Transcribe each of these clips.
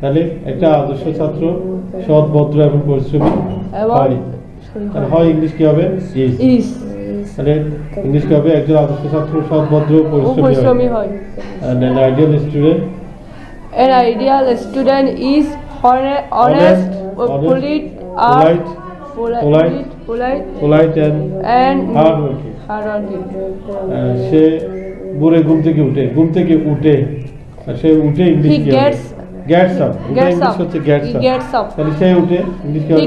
তাহলে একটা আদর্শ ছাত্র সৎ, ভদ্র এবং পরিশ্রমী হয়। হয় ইংলিশ কি হবে? ইজ। তাহলে ইংলিশ কি হবে? একজন আদর্শ ছাত্র সৎ, ভদ্র, পরিশ্রমী হয়। And an ideal student. An ideal student is honest, polite, and hardworking. সে ভোরে ঘুম থেকে উঠে আর সে উঠে ইংলিশ কি হবে? Gets up. English হচ্ছে gets up. তাহলে সে উঠে ইংলিশ কি হবে?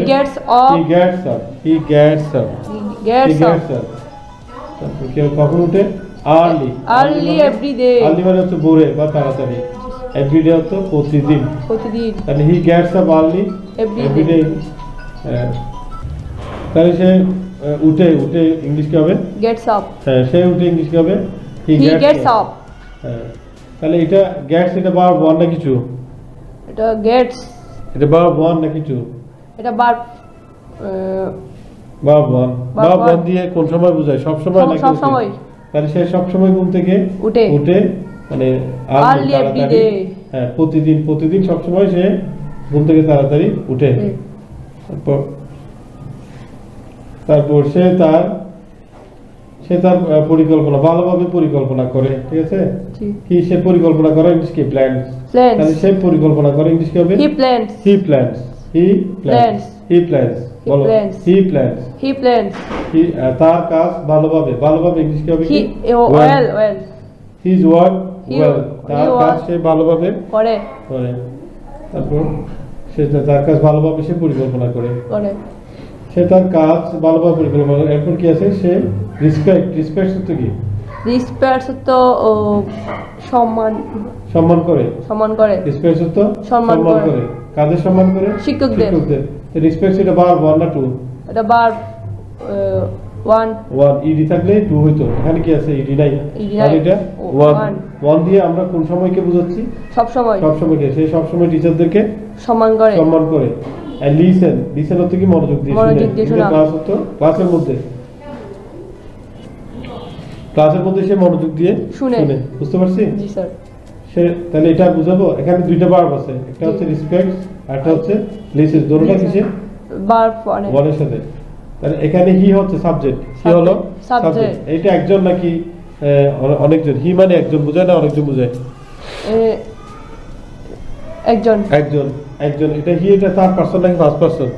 He gets up. তারপর কেউ কখন উঠে? Early every day. Early মানে হচ্ছে ভোরে বা তাড়াতাড়ি। Every day হচ্ছে প্রতিদিন। তাহলে he gets up early every day. তাহলে সে উঠে ইংলিশ কি হবে? Gets up. হ্যাঁ, সে উঠে ইংলিশ কি হবে? He gets up. হ্যাঁ, তাহলে এটা gets এটা বার ওয়ান না কিছু? এটা gets. এটা বার ওয়ান না কিছু? এটা বার ওয়ান দিয়ে কোন সময় বোঝায়? সব সময় নাকি? সব সময়। তাহলে সে সব সময় ঘুম থেকে উঠে মানে early every day. হ্যাঁ, প্রতিদিন সব সময় সে ঘুম থেকে তাড়াতাড়ি উঠে। তারপর সে তার পরিকল্পনা ভালোভাবে পরিকল্পনা করে, ঠিক আছে? কি সে পরিকল্পনা করে? ইংলিশ কি? প্ল্যানস। তাহলে সে পরিকল্পনা করে ইংলিশ কি হবে? He plans. বলো, he plans. তার কাজ ভালোভাবে ইংলিশ কি হবে? well. His work well. তার কাজ সে ভালোভাবে করে। তারপর সে তার কাজ ভালোভাবে সে পরিকল্পনা করে। সে তার কাজ ভালোভাবে পরিকল্পনা করে। এরপর কি আছে? সে রেসপেক্ট হচ্ছে কি? রেসপেক্ট তো সম্মান করে। রেসপেক্ট হচ্ছে সম্মান করে। কাদের সম্মান করে? শিক্ষকদের। রেসপেক্ট এটা বার ওয়ান না টু? এটা বার ওয়ান। ইডি থাকলে টু হইতো, এখানে কি আছে? ইডি নাই। আর এটা ওয়ান দিয়ে আমরা কোন সময়কে বোঝাচ্ছি? সব সময়কে। সে সব সময় টিচারদেরকে সম্মান করে। আর লিসেন হচ্ছে কি? মনোযোগ দিয়ে শোনা। ক্লাস হতো ক্লাসের মধ্যে সে মনোযোগ দিয়ে শুনে। বুঝতে পারছি? জি স্যার। সে তাহলে এটা বুঝাবো। এখানে দুইটা ভার্ব আছে, একটা হচ্ছে রেসপেক্ট আর একটা হচ্ছে লিসেন। দুটোটা কিসে? ভার্ব ওয়ানের সাথে। তাহলে এখানে হি হচ্ছে সাবজেক্ট। হি হলো সাবজেক্ট। এটা একজন নাকি অনেকজন? হি মানে একজন বোঝায় না অনেকজন বোঝায়? একজন। এটা হি এটা থার্ড পারসন নাকি ফার্স্ট পারসন?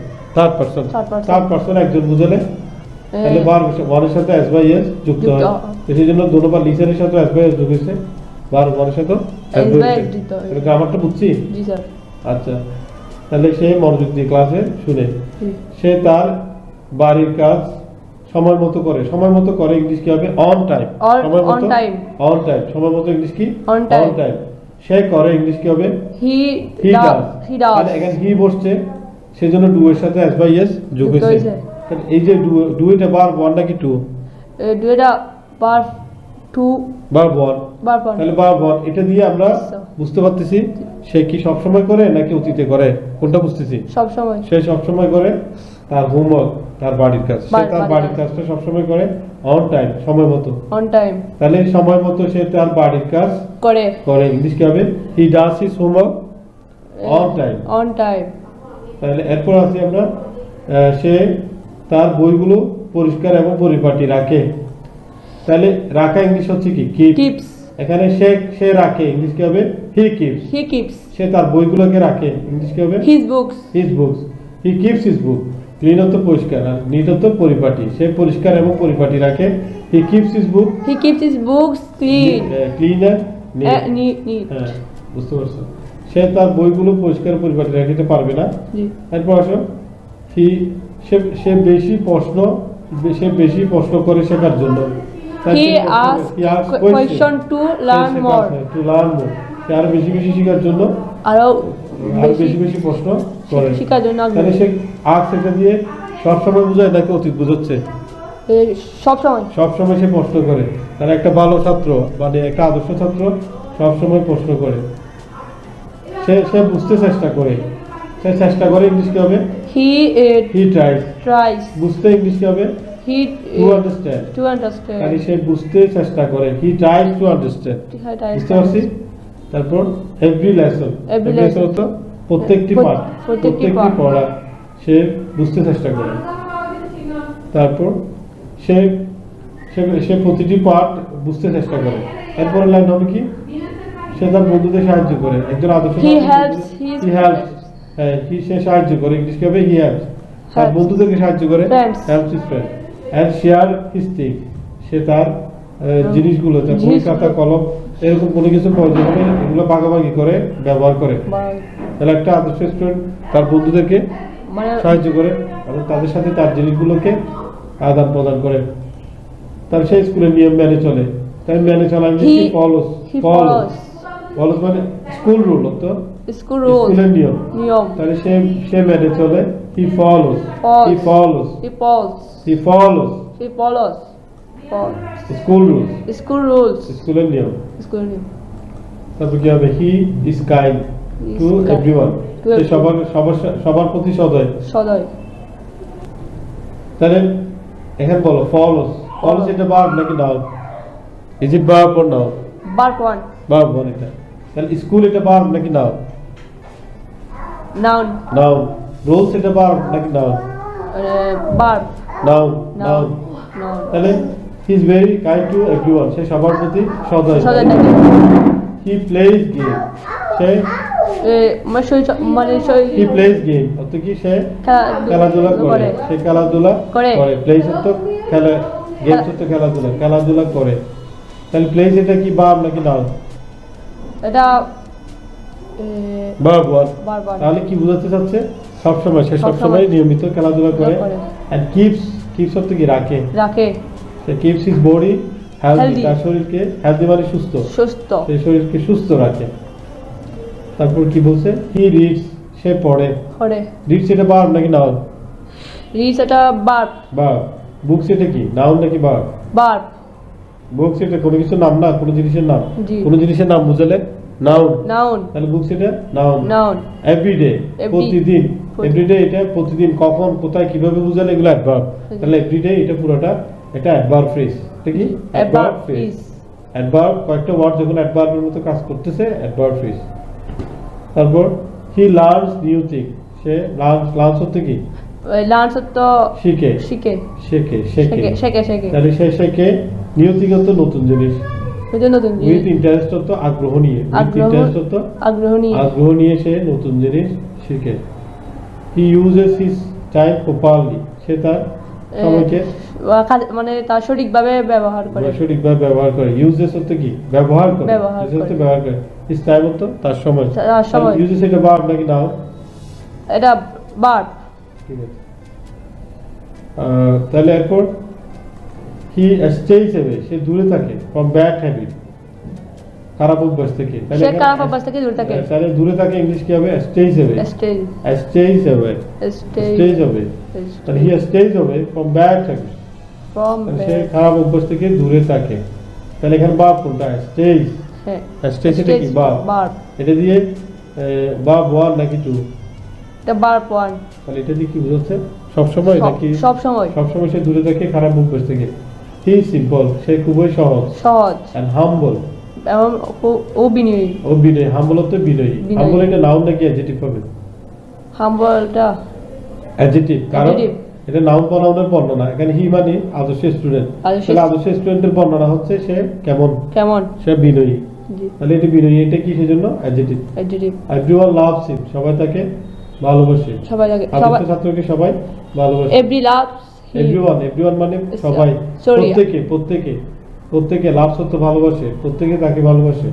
থার্ড পারসন একজন বুঝালে তাহলে ভার্ব ওয়ানের সাথে এস বাই এস যুক্ত হয়। সেই জন্য দুটোবার লিসেনের সাথে এস বাই এস যুক্ত হয়েছে, ভার্ব ওয়ানের সাথে এস বাই এস যুক্ত হয়। এটা গ্রামারটা বুঝছি? জি স্যার। আচ্ছা, তাহলে সে মনোযোগ দিয়ে ক্লাসে শুনে। সে তার বাড়ির কাজ সময় মতো করে ইংলিশ কি হবে? On time. সময় মতো ইংলিশ কি? On time. সে করে ইংলিশ কি হবে? He does. এখানে হি বসছে, সেজন্য ডু এর সাথে এস বাই এস যোগ হয়েছে। তাহলে এই যে ডু এটা ভার্ব ওয়ান নাকি টু? ডু এটা ভার্ব টু। Verb one. তাহলে ভার্ব ওয়ান এটা দিয়ে আমরা বুঝতে পারতেছি সে কি সব সময় করে নাকি অতীতে করে? কোনটা বুঝতেছি? সব সময়। সে সব সময় করে তার হোমওয়ার্ক, তার বাড়ির কাজ। সে তার বাড়ির কাজটা সব সময় করে অন টাইম, সময় মতো। তাহলে সময় মতো সে তার বাড়ির কাজ করে ইংলিশ কি হবে? He does his homework on time. তাহলে এরপর আসি আমরা সে তার বইগুলো পরিষ্কার এবং পরিপাটি রাখে। তাহলে রাখা ইংলিশ হচ্ছে কি? কিপস। এখানে সে রাখে ইংলিশ কি হবে? He keeps. সে তার বইগুলোকে রাখে ইংলিশ কি হবে? His books. হি কিপস হিজ বুক। ক্লিন হতো পরিষ্কার আর নিট হতো পরিপাটি। সে পরিষ্কার এবং পরিপাটি রাখে। He keeps his books clean আর নিট। হ্যাঁ, বুঝতে পারছো? সে তার বইগুলো পরিষ্কার পরিপাটি রাখতে পারবে না। এরপর আসো সে বেশি প্রশ্ন করে শেখার জন্য। He asks question to learn more. সে আরো বেশি শেখার জন্য আরো বেশি প্রশ্ন করে শেখার জন্য। তাহলে সে আস্ক এটা দিয়ে সব সময় বোঝায় নাকি অতীত বোঝাচ্ছে? সব সময় সে প্রশ্ন করে। তাহলে একটা ভালো ছাত্র মানে একটা আদর্শ ছাত্র সব সময় প্রশ্ন করে। সে বুঝতে চেষ্টা করে ইংলিশ কি হবে? He tries. বুঝতে ইংলিশ কি হবে? to understand. আর সে বুঝতে চেষ্টা করে। He tries to understand. বুঝতে পারছি? তারপর every lesson, Every every lesson lesson। তো প্রত্যেকটি পাঠ, প্রত্যেকটি প্রত্যেকটি পাঠ। পড়া সে বুঝতে চেষ্টা করে। তারপর সে সে সে প্রতিটি পাঠ বুঝতে চেষ্টা করে। এরপরে লাইন হবে কি, সে তার বন্ধুদের সাহায্য করে। একজন আদর্শ He ছাত্র helps বন্ধু- his he helps, হ্যাঁ, সে সাহায্য করে, ইংলিশ কি হবে, he helps, তার Helps. বন্ধুদেরকে সাহায্য করে, Friends. helps his friend, and share his things, সে তার জিনিসগুলো, তার বই, জিনিসগুলো। খাতা, কলম, এরকম কোনো কিছু প্রয়োজন হলে এগুলো ভাগাভাগি করে ব্যবহার করে। বা- তাহলে একটা আদর্শ স্টুডেন্ট তার বন্ধুদেরকে মানে সাহায্য করে এবং তাদের সাথে তার জিনিসগুলোকে আদান প্রদান করে। তার সেই স্কুলের নিয়ম মেনে চলে। তাই মেনে চলা He ফলোস, follows ফলোস মানে স্কুল রুল, তো school rules, স্কুলের নিয়ম। নিয়ম। তাহলে সে মেনে চলে, he follows, Follows. He follows, He follows. He follows He follows. Follows. School rules, School rules. স্কুলের নিয়ম। School name. তারপর কি হবে, he is kind He to is kind everyone, to সে everyone. সবার প্রতি সদয়। সদয়। তাহলে এখানে বলো ফলোস, ফলোস এটা ভার্ব নাকি noun? Is it verb or noun? Verb one. Verb বল এটা। তাহলে স্কুল এটা ভার্ব নাকি নাউন? Noun. নাউন। রুলস এটা ভার্ব নাকি noun? Verb. Noun, Noun. Noun. Noun. তাহলে he is very kind to everyone, সে সবার প্রতি সদয়। সদয় থাকে। হি প্লেজ গেম, সে মানে হি প্লেজ গেম অর্থ কি, সে খেলাধুলা করে, সে খেলাধুলা করে। করে। প্লেজ অর্থ খেলা, গেমস অর্থ খেলাধুলা, খেলাধুলা করে। তাহলে প্লেজ এটা কি ভার্ব নাকি নাউন? এটা ভার্ব ওয়ান। verb one. তাহলে কি বোঝাতে চাচ্ছে, সবসময়, সে সবসময় সবসময় নিয়মিত খেলাধুলা করে। করে। এন্ড কিপস, কিপস অর্থ কি রাখে, রাখে। সে keeps his body healthy, Healthy. তার শরীরকে, হেলদি মানে সুস্থ, সুস্থ। সে শরীরকে সুস্থ রাখে। তারপর কি বলছে, হি রিডস, সে পড়ে। করে। রিডস এটা ভার্ব নাকি নাউন? Reads এটা verb. ভার্ব। বুকস এটা কি নাউন নাকি ভার্ব? Verb. বুকস এটা কোনো কিছু নাম না, কোনো জিনিসের নাম। জি। কোনো জিনিসের নাম বুঝালে নাউন। Noun. তাহলে বুকস এটা নাউন। Noun. এভরিডে, প্রতিদিন। এভরিডে এটা প্রতিদিন, কখন, কোথায়, কিভাবে বুঝালে এগুলো অ্যাডভার্ব। তাহলে এভরিডে এটা পুরোটা একটা অ্যাডভার্ব ফ্রেজ। এটা কি Verb is. অ্যাডভার্ব, কয়েকটা ওয়ার্ড যখন অ্যাডভার্বের মতো কাজ করতেছে, অ্যাডভার্ব ফ্রেজ। তারপর he learns new thing, say learns হচ্ছে কি, Learns তো শিখে, শিখে। শেখে, শেখে। শেখে। শেখে। তাহলে সে শেখে, নিউ থিং হচ্ছে নতুন জিনিস, নতুন নতুন উইথ ইন্টারেস্ট হতো আগ্রহ নিয়ে, উইথ আগ্রহ- ইন্টারেস্ট হতো আগ্রহ নিয়ে। আগ্রহ নিয়ে সে নতুন জিনিস শিখে। হি ইউজেস হিজ টাইম প্রপারলি, সে তার সময়কে মানে তার সঠিকভাবে ব্যবহার করে। সঠিকভাবে ব্যবহার করে। ইউজেস হচ্ছে কি, ব্যবহার করে, ব্যবহার Uses হচ্ছে করে। ব্যবহার করে। হিজ টাইম হতো তার সময়। তার সময়। ইউজেস এটা ভার্ব নাকি নাও? এটা verb. ঠিক আছে। তাহলে এরপর হি স্টেইজ অ্যাওয়ে, সে দূরে থাকে, ফ্রম ব্যাড হ্যাবিট, খারাপ অভ্যাস থেকে। তাহলে সে এখানে- খারাপ অভ্যাস থেকে দূরে থাকে। তাহলে দূরে থাকে ইংলিশ কি হবে, stays away, Stay. Stays away, Stay. Stays away. তাহলে he stays away from bad habit, From সে খারাপ অভ্যাস থেকে দূরে থাকে। তাহলে এখানে ভার্ব কোনটা, স্টেইজ। হ্যাঁ। স্টেইজ এটা কি ভার্ব, Verb. এটা দিয়ে ভার্ব ওয়ান নাকি টু? এটা verb one. তাহলে এটা দিয়ে কি বোঝাচ্ছে, সবসময় নাকি সব সময়। সবসময় সে দূরে থাকে খারাপ অভ্যাস থেকে। হি সিম্পল, সে খুবই সহজ। সহজ এন্ড হাম্বল, এবং ও বিনয়ী। ও বিনয়ী। হাম্বল হচ্ছে বিনয়ী। বিনয়ী। হাম্বল এটা নাউন নাকি অ্যাডজেক্টিভ হবে? হাম্বলটা অ্যাডজেক্টিভ, কারণ Adjective. এটা নাউন প্রনাউনের বর্ণনা। এখানে হি মানে আদর্শ স্টুডেন্ট, আদর্শ তাহলে আদর্শ স্টুডেন্টের বর্ণনা হচ্ছে সে কেমন, কেমন। সে বিনয়ী। জি। তাহলে এটা বিনয়ী, এটা কি সেজন্য adjective. Adjective. Everyone loves him, সবাই তাকে ভালোবাসে। সবাই লাগে। আদর্শ সবাই ছাত্রকে সবাই ভালোবাসে। every loves him. এভরিওয়ান মানে সবাই, Sorry. প্রত্যেকে লাভ সত্য ভালোবাসে, প্রত্যেকে তাকে ভালোবাসে।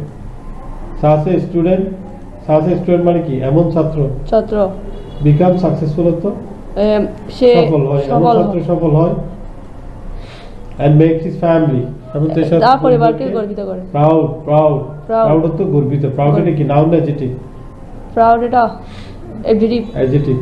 সাসে স্টুডেন্ট মানে কি, এমন ছাত্র। ছাত্র বিকাম সাকসেসফুল হতো সে সফল হয়, এমন সফল ছাত্র সফল হয়। এন্ড মেক্স হিজ ফ্যামিলি, তার পরিবারকে গর্বিত করে। প্রাউড হতো গর্বিত। প্রাউড এটা কি নাউন না অ্যাডজেক্টিভ? Proud এটা adjective. অ্যাডজেক্টিভ।